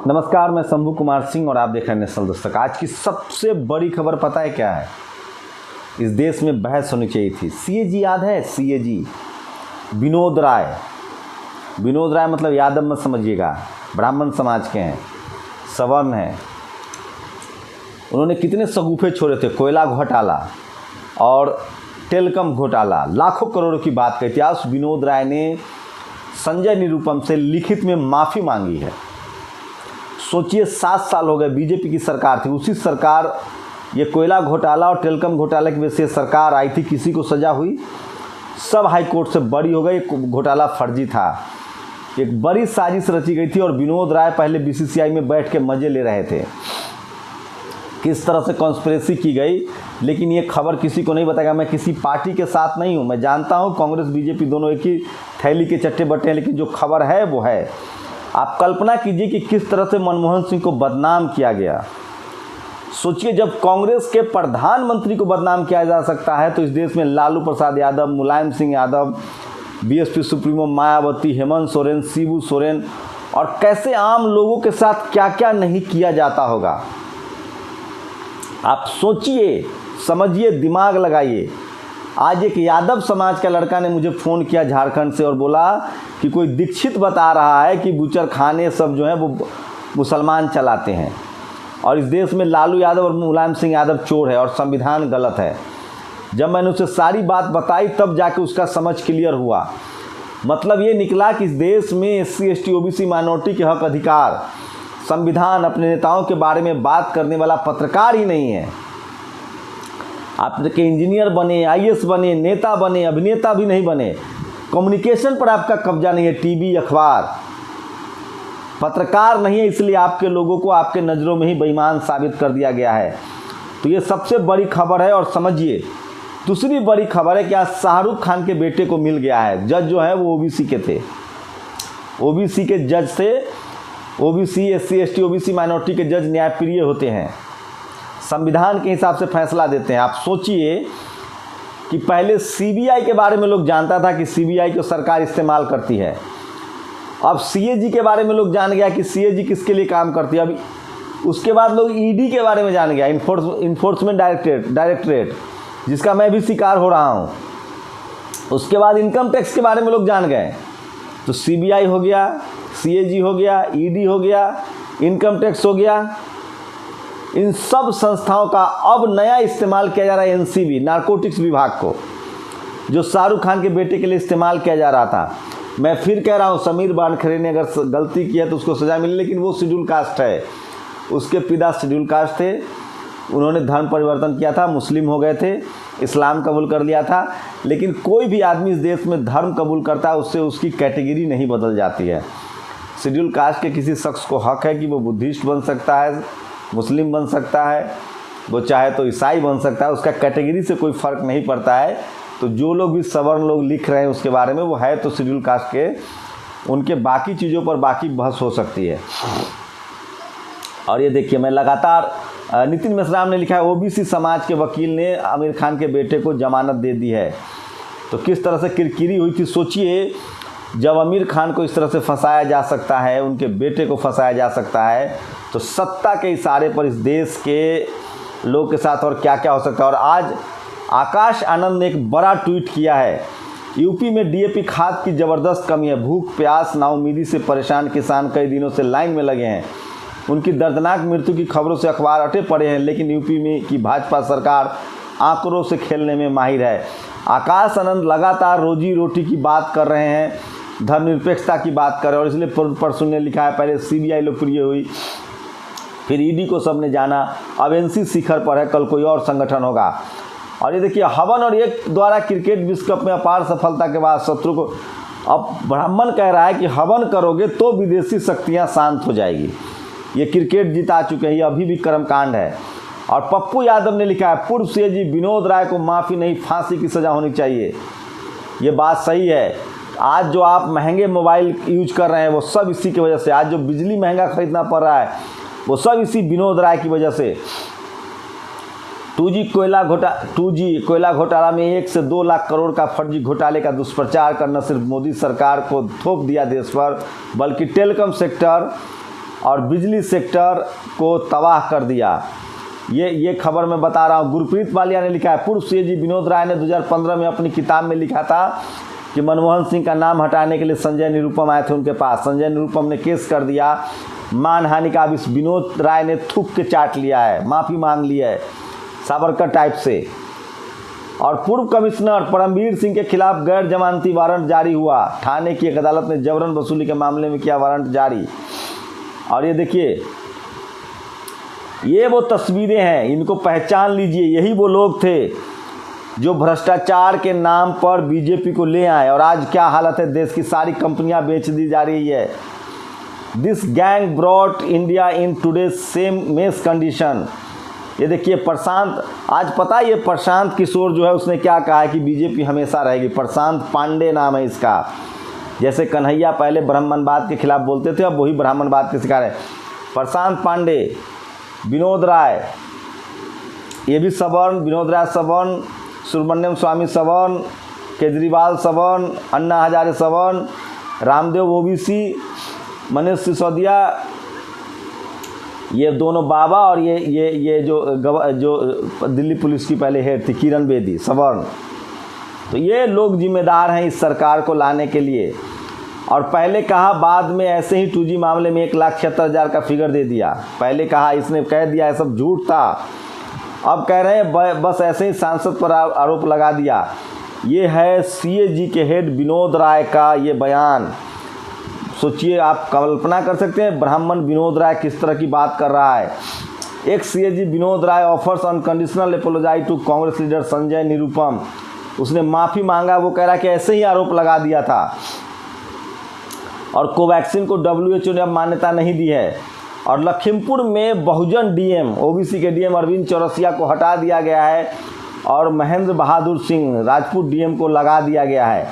नमस्कार, मैं शंभू कुमार सिंह और आप देख रहे हैं नेशनल दस्तक। आज की सबसे बड़ी खबर पता है क्या है? इस देश में बहस होनी चाहिए थी। सीएजी याद है? सीएजी विनोद राय। विनोद राय मतलब यादव मत समझिएगा, ब्राह्मण समाज के हैं, सवर्ण हैं। उन्होंने कितने सगुफे छोड़े थे, कोयला घोटाला और टेलीकॉम घोटाला, लाखों करोड़ों की बात कही थी। आज विनोद राय ने संजय निरुपम से लिखित में माफ़ी मांगी है। सोचिए, 7 साल हो गए, बीजेपी की सरकार थी, उसी सरकार ये कोयला घोटाला और टेलीकॉम घोटाले की वजह से सरकार आई थी, किसी को सज़ा हुई? सब हाई कोर्ट से बरी हो गई। घोटाला फर्जी था, एक बड़ी साजिश रची गई थी और विनोद राय पहले बीसीसीआई में बैठ के मज़े ले रहे थे किस तरह से कॉन्स्पिरेसी की गई। लेकिन ये खबर किसी को नहीं बताएगा। मैं किसी पार्टी के साथ नहीं हूँ, मैं जानता हूँ कांग्रेस बीजेपी दोनों एक ही थैली के चट्टे बट्टे हैं, लेकिन जो खबर है वो है। आप कल्पना कीजिए कि किस तरह से मनमोहन सिंह को बदनाम किया गया। सोचिए, जब कांग्रेस के प्रधानमंत्री को बदनाम किया जा सकता है तो इस देश में लालू प्रसाद यादव, मुलायम सिंह यादव, बीएसपी सुप्रीमो मायावती, हेमंत सोरेन, शिबू सोरेन और कैसे आम लोगों के साथ क्या क्या नहीं किया जाता होगा। आप सोचिए, समझिए, दिमाग लगाइए। आज एक यादव समाज का लड़का ने मुझे फ़ोन किया झारखंड से और बोला कि कोई दीक्षित बता रहा है कि बूचर खाने सब जो है वो मुसलमान चलाते हैं और इस देश में लालू यादव और मुलायम सिंह यादव चोर है और संविधान गलत है। जब मैंने उसे सारी बात बताई तब जाके उसका समझ क्लियर हुआ। मतलब ये निकला कि इस देश में SC ST OBC माइनॉरिटी के हक अधिकार, संविधान, अपने नेताओं के बारे में बात करने वाला पत्रकार ही नहीं है। आपके इंजीनियर बने, IAS बने, नेता बने, अभिनेता भी नहीं बने, कम्युनिकेशन पर आपका कब्जा नहीं है, टीवी, अखबार, पत्रकार नहीं है, इसलिए आपके लोगों को आपके नज़रों में ही बेईमान साबित कर दिया गया है। तो ये सबसे बड़ी खबर है। और समझिए, दूसरी बड़ी खबर है कि आज शाहरुख खान के बेटे को मिल गया है। जज जो है वो OBC के थे, OBC के जज थे। OBC SC ST OBC minority के जज न्यायप्रिय होते हैं, संविधान के हिसाब से फैसला देते हैं। आप सोचिए कि पहले CBI के बारे में लोग जानता था कि CBI को सरकार इस्तेमाल करती है। अब CAG के बारे में लोग जान गया कि CAG किसके लिए काम करती है। अभी उसके बाद लोग ED के बारे में जान गया, इन्फोर्समेंट डायरेक्टरेट, जिसका मैं भी शिकार हो रहा हूँ। उसके बाद इनकम टैक्स के बारे में लोग जान गए। तो CBI हो गया, CAG हो गया, ED हो गया, इनकम टैक्स हो गया। इन सब संस्थाओं का अब नया इस्तेमाल किया जा रहा है NCB, नारकोटिक्स विभाग को, जो शाहरुख खान के बेटे के लिए इस्तेमाल किया जा रहा था। मैं फिर कह रहा हूँ, समीर वानखेड़े ने अगर गलती की है तो उसको सज़ा मिले, लेकिन वो शेड्यूल कास्ट है, उसके पिता शेड्यूल कास्ट थे, उन्होंने धर्म परिवर्तन किया था, मुस्लिम हो गए थे, इस्लाम कबूल कर लिया था। लेकिन कोई भी आदमी इस देश में धर्म कबूल करता है, उससे उसकी कैटेगरी नहीं बदल जाती है। शेड्यूल कास्ट के किसी शख्स को हक है कि वो बुद्धिस्ट बन सकता है, मुस्लिम बन सकता है, वो चाहे तो ईसाई बन सकता है, उसका कैटेगरी से कोई फ़र्क नहीं पड़ता है। तो जो लोग भी सवर्ण लोग लिख रहे हैं उसके बारे में, वो है तो शेड्यूल कास्ट के, उनके बाकी चीज़ों पर बाकी बहस हो सकती है। और ये देखिए, मैं लगातार नितिन मेश्राम ने लिखा है, OBC समाज के वकील ने आमिर खान के बेटे को जमानत दे दी है। तो किस तरह से किरकिरी हुई थी। सोचिए, जब आमिर खान को इस तरह से फंसाया जा सकता है, उनके बेटे को फंसाया जा सकता है, तो सत्ता के इशारे पर इस देश के लोग के साथ और क्या क्या हो सकता है। और आज आकाश आनंद ने एक बड़ा ट्वीट किया है। यूपी में DAP खाद की ज़बरदस्त कमी है, भूख प्यास नाउमीदी से परेशान किसान कई दिनों से लाइन में लगे हैं। उनकी दर्दनाक मृत्यु की खबरों से अखबार अटे पड़े हैं, लेकिन यूपी में की भाजपा सरकार आंकड़ों से खेलने में माहिर है। आकाश आनंद लगातार रोजी रोटी की बात कर रहे हैं, धर्मनिरपेक्षता की बात कर रहे हैं। और इसलिए परसों ने लिखा है, पहले CBI लोकप्रिय हुई, फिर ED को सबने जाना, अब NC शिखर पर है, कल कोई और संगठन होगा। और ये देखिए, हवन और एक द्वारा क्रिकेट विश्व कप में अपार सफलता के बाद शत्रु को, अब ब्राह्मण कह रहा है कि हवन करोगे तो विदेशी शक्तियां शांत हो जाएगी। ये क्रिकेट जिता चुके हैं, ये अभी भी कर्मकांड है। और पप्पू यादव ने लिखा है, पूर्व CAG विनोद राय को माफ़ी नहीं, फांसी की सज़ा होनी चाहिए। ये बात सही है। आज जो आप महंगे मोबाइल यूज कर रहे हैं वो सब इसी की वजह से, आज जो बिजली महंगा खरीदना पड़ रहा है वो सब इसी विनोद राय की वजह से। 2G कोयला घोटाला में 1 से 2 लाख करोड़ का फर्जी घोटाले का दुष्प्रचार करना सिर्फ मोदी सरकार को थोप दिया देश पर, बल्कि टेलीकॉम सेक्टर और बिजली सेक्टर को तबाह कर दिया। ये खबर मैं बता रहा हूँ। गुरप्रीत वालिया ने लिखा है, पूर्व सीएजी विनोद राय ने 2015 में अपनी किताब में लिखा था कि मनमोहन सिंह का नाम हटाने के लिए संजय निरुपम आए थे उनके पास। संजय निरुपम ने केस कर दिया मानहानि का। अब इस विनोद राय ने थूक के चाट लिया है, माफ़ी मांग ली है सावरकर टाइप से। और पूर्व कमिश्नर परमवीर सिंह के खिलाफ गैर जमानती वारंट जारी हुआ। थाने की एक अदालत ने जबरन वसूली के मामले में किया वारंट जारी। और ये देखिए, ये वो तस्वीरें हैं, इनको पहचान लीजिए। यही वो लोग थे जो भ्रष्टाचार के नाम पर बीजेपी को ले आए और आज क्या हालत है, देश की सारी कंपनियां बेच दी जा रही है। This gang brought India in today's same mess condition. ये देखिए प्रशांत, आज पता है ये प्रशांत किशोर जो है उसने क्या कहा है कि बीजेपी हमेशा रहेगी। प्रशांत पांडे नाम है इसका। जैसे कन्हैया पहले ब्राह्मणवाद के खिलाफ बोलते थे, अब वही ब्राह्मणवाद के शिकार है। प्रशांत पांडे, विनोद राय, ये भी सवर्ण, विनोद राय सवर्ण, सुब्रमण्यम स्वामी सवर्ण, केजरीवाल सवर्ण, अन्ना हजारे सवर्ण, रामदेव ओबीसी, मनीष सिसोदिया, ये दोनों बाबा, और ये जो दिल्ली पुलिस की पहले हेड थी किरण बेदी सवर्ण। तो ये लोग जिम्मेदार हैं इस सरकार को लाने के लिए। और पहले कहा, बाद में ऐसे ही 2G मामले में 1,76,000 का फिगर दे दिया। पहले कहा, इसने कह दिया है सब झूठ था। अब कह रहे हैं बस ऐसे ही सांसद पर आरोप लगा दिया। ये है सीएजी के हेड विनोद राय का ये बयान। सोचिए, आप कल्पना कर सकते हैं ब्राह्मण विनोद राय किस तरह की बात कर रहा है। एक CAG Vinod Rai offers unconditional apologise to Congress leader Sanjay Nirupam. उसने माफ़ी मांगा। वो कह रहा है कि ऐसे ही आरोप लगा दिया था। और कोवैक्सीन को WHO ने अब मान्यता नहीं दी है। और लखीमपुर में बहुजन डीएम, ओबीसी के डीएम अरविंद चौरसिया को हटा दिया गया है और महेंद्र बहादुर सिंह राजपूत डीएम को लगा दिया गया है।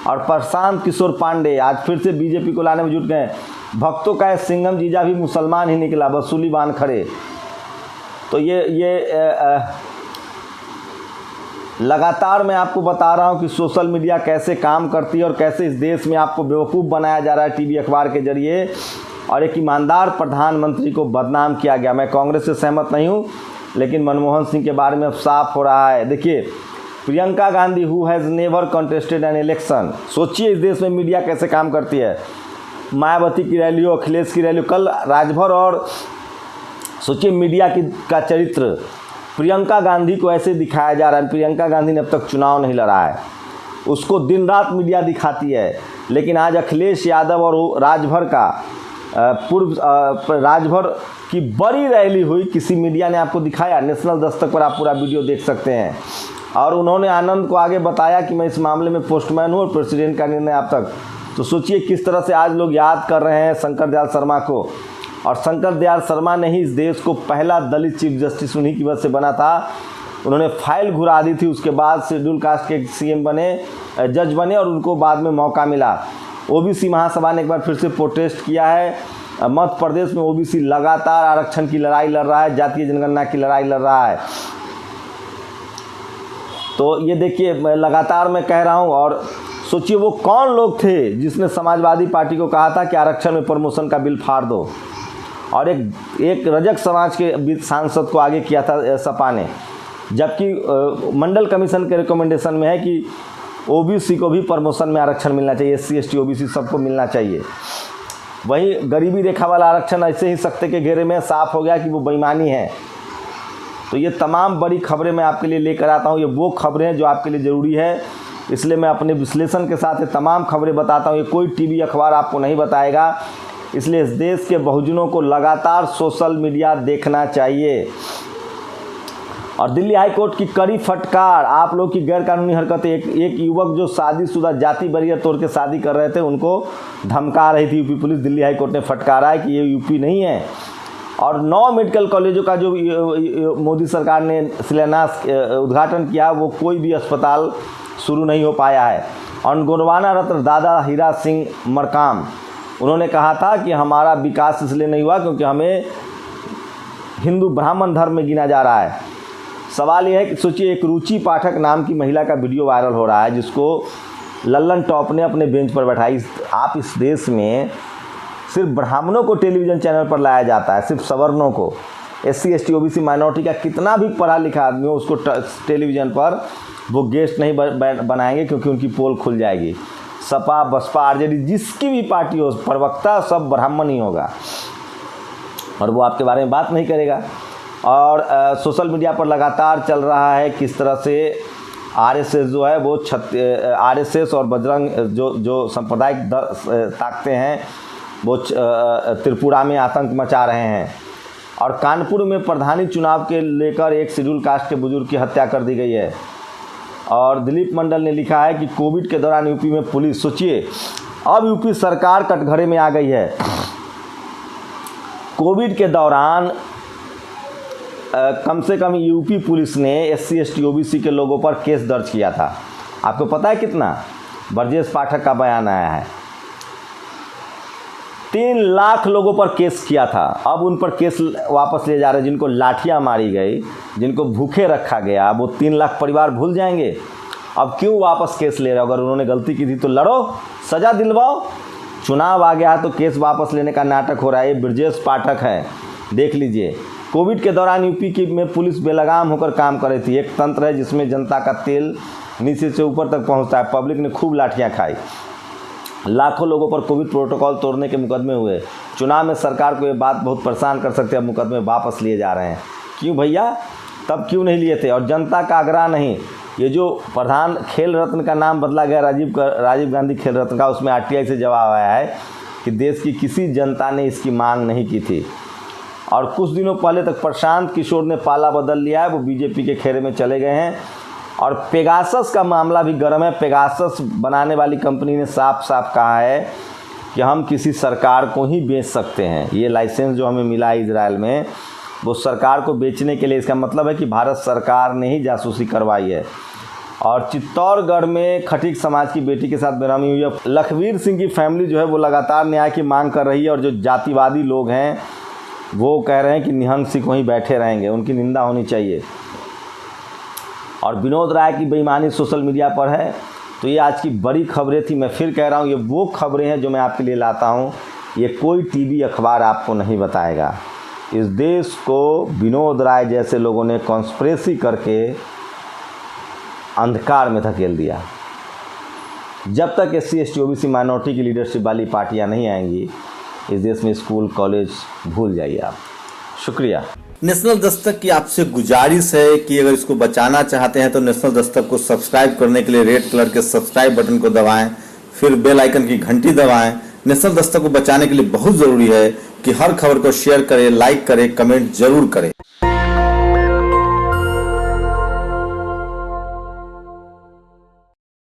और प्रशांत किशोर पांडे आज फिर से बीजेपी को लाने में जुट गए। भक्तों का सिंघम जीजा भी मुसलमान ही निकला, वसूली बांध खड़े। तो ये लगातार मैं आपको बता रहा हूं कि सोशल मीडिया कैसे काम करती है और कैसे इस देश में आपको बेवकूफ़ बनाया जा रहा है टीवी अखबार के जरिए, और एक ईमानदार प्रधानमंत्री को बदनाम किया गया। मैं कांग्रेस से सहमत नहीं हूं, लेकिन मनमोहन सिंह के बारे में अब साफ हो रहा है। देखिए, Priyanka Gandhi who has never contested an election. सोचिए इस देश में मीडिया कैसे काम करती है। मायावती की रैली हो, अखिलेश की रैली हो, कल राजभर, और सोचिए मीडिया का चरित्र। प्रियंका गांधी को ऐसे दिखाया जा रहा है। प्रियंका गांधी ने अब तक चुनाव नहीं लड़ा है, उसको दिन रात मीडिया दिखाती है। लेकिन आज अखिलेश यादव और राजभर का राजभर की बड़ी रैली हुई, किसी मीडिया ने आपको दिखाया? नेशनल दस्तक पर आप पूरा वीडियो देख सकते हैं। और उन्होंने आनंद को आगे बताया कि मैं इस मामले में पोस्टमैन हूँ और प्रेसिडेंट का निर्णय आप तक। तो सोचिए किस तरह से आज लोग याद कर रहे हैं शंकर दयाल शर्मा को। और शंकर दयाल शर्मा ने ही इस देश को पहला दलित चीफ जस्टिस उन्हीं की वजह से बना था। उन्होंने फाइल घुरा दी थी, उसके बाद शेड्यूल कास्ट के सीएम बने, जज बने, और उनको बाद में मौका मिला। ओबीसी महासभा ने एक बार फिर से प्रोटेस्ट किया है। मध्य प्रदेश में ओबीसी लगातार आरक्षण की लड़ाई लड़ रहा है, जातीय जनगणना की लड़ाई लड़ रहा है। तो ये देखिए, लगातार मैं कह रहा हूँ। और सोचिए वो कौन लोग थे जिसने समाजवादी पार्टी को कहा था कि आरक्षण में प्रमोशन का बिल फाड़ दो, और एक रजक समाज के सांसद को आगे किया था सपा ने। जबकि मंडल कमीशन के रिकमेंडेशन में है कि ओबीसी को भी प्रमोशन में आरक्षण मिलना चाहिए, SC ST OBC सबको मिलना चाहिए। वहीं गरीबी रेखा वाला आरक्षण ऐसे ही सख्ते के घेरे में साफ हो गया कि वो बेईमानी है। तो ये तमाम बड़ी खबरें मैं आपके लिए लेकर आता हूँ। ये वो खबरें हैं जो आपके लिए ज़रूरी है, इसलिए मैं अपने विश्लेषण के साथ ये तमाम खबरें बताता हूँ। ये कोई टीवी अखबार आपको नहीं बताएगा। इसलिए इस देश के बहुजनों को लगातार सोशल मीडिया देखना चाहिए। और दिल्ली हाई कोर्ट की कड़ी फटकार, आप लोग की गैरकानूनी हरकतें। एक युवक जो शादीशुदा जाति बैरियर तोड़ के शादी कर रहे थे, उनको धमका रही थी UP police. Delhi high court ने फटकारा है कि ये यूपी नहीं है। और 9 मेडिकल कॉलेजों का जो मोदी सरकार ने शिलान्यास उद्घाटन किया, वो कोई भी अस्पताल शुरू नहीं हो पाया है। और गोंडवाना रत्न दादा हीरा सिंह मरकाम, उन्होंने कहा था कि हमारा विकास इसलिए नहीं हुआ क्योंकि हमें हिंदू ब्राह्मण धर्म में गिना जा रहा है। सवाल यह है कि सोचिए, एक रुचि पाठक नाम की महिला का वीडियो वायरल हो रहा है, जिसको लल्लन टॉप ने अपने बेंच पर बैठाई। आप इस देश में सिर्फ ब्राह्मणों को टेलीविज़न चैनल पर लाया जाता है, सिर्फ सवर्णों को। SC ST OBC माइनॉरिटी का कितना भी पढ़ा लिखा आदमी हो उसको टेलीविज़न पर वो गेस्ट नहीं बनाएंगे, क्योंकि उनकी पोल खुल जाएगी। सपा बसपा RJD जिसकी भी पार्टी हो, प्रवक्ता सब ब्राह्मण ही होगा और वो आपके बारे में बात नहीं करेगा। और सोशल मीडिया पर लगातार चल रहा है किस तरह से RSS जो है वो RSS और बजरंग जो सांप्रदायिक ताकतें हैं वो त्रिपुरा में आतंक मचा रहे हैं। और कानपुर में प्रधानी चुनाव के लेकर एक शेड्यूल कास्ट के बुजुर्ग की हत्या कर दी गई है। और दिलीप मंडल ने लिखा है कि कोविड के दौरान यूपी में पुलिस, सोचिए अब यूपी सरकार कटघरे में आ गई है। कोविड के दौरान कम से कम यूपी पुलिस ने SC ST OBC के लोगों पर केस दर्ज किया था। आपको पता है कितना? ब्रजेश पाठक का बयान आया है, 3 लाख लोगों पर केस किया था। अब उन पर केस वापस ले जा रहे हैं। जिनको लाठियां मारी गई, जिनको भूखे रखा गया, वो 3 लाख परिवार भूल जाएंगे। अब क्यों वापस केस ले रहे हो? अगर उन्होंने गलती की थी तो लड़ो, सज़ा दिलवाओ। चुनाव आ गया है तो केस वापस लेने का नाटक हो रहा है। ये ब्रजेश पाठक है, देख लीजिए। कोविड के दौरान यूपी में पुलिस बेलगाम होकर काम कर रही थी। एक तंत्र है जिसमें जनता का तेल नीचे से ऊपर तक पहुंचता है। पब्लिक ने खूब लाठियां खाई। लाखों लोगों पर कोविड प्रोटोकॉल तोड़ने के मुकदमे हुए। चुनाव में सरकार को ये बात बहुत परेशान कर सकते हैं, मुकदमे वापस लिए जा रहे हैं। क्यों भैया? तब क्यों नहीं लिए थे? और जनता का आग्रह नहीं। ये जो प्रधान खेल रत्न का नाम बदला गया राजीव गांधी खेल रत्न का, उसमें RTI से जवाब आया है कि देश की किसी जनता ने इसकी मांग नहीं की थी। और कुछ दिनों पहले तक प्रशांत किशोर ने पाला बदल लिया है, वो BJP के घेरे में चले गए हैं। और पेगासस का मामला भी गर्म है। पेगासस बनाने वाली कंपनी ने साफ साफ कहा है कि हम किसी सरकार को ही बेच सकते हैं। ये लाइसेंस जो हमें मिला है इजराइल में, वो सरकार को बेचने के लिए। इसका मतलब है कि भारत सरकार ने ही जासूसी करवाई है। और चित्तौड़गढ़ में खटीक समाज की बेटी के साथ बेरहमी हुई है। लखवीर सिंह की फैमिली जो है वो लगातार न्याय की मांग कर रही है। और जो जातिवादी लोग हैं वो कह रहे हैं कि निहंग सिंह वहीं बैठे रहेंगे, उनकी निंदा होनी चाहिए। और विनोद राय की बेईमानी सोशल मीडिया पर है। तो ये आज की बड़ी खबरें थी। मैं फिर कह रहा हूँ, ये वो खबरें हैं जो मैं आपके लिए लाता हूँ। ये कोई TV अखबार आपको नहीं बताएगा। इस देश को विनोद राय जैसे लोगों ने कॉन्स्पिरेसी करके अंधकार में धकेल दिया। जब तक SC ST OBC माइनॉरिटी की लीडरशिप वाली पार्टियां नहीं आएंगी, इस देश में स्कूल कॉलेज भूल जाइए आप। शुक्रिया। नेशनल दस्तक की आपसे गुजारिश है कि अगर इसको बचाना चाहते हैं तो नेशनल दस्तक को सब्सक्राइब करने के लिए रेड कलर के सब्सक्राइब बटन को दबाएं, फिर बेल आइकन की घंटी दबाएं। नेशनल दस्तक को बचाने के लिए बहुत जरूरी है कि हर खबर को शेयर करें, लाइक करें, कमेंट जरूर करें।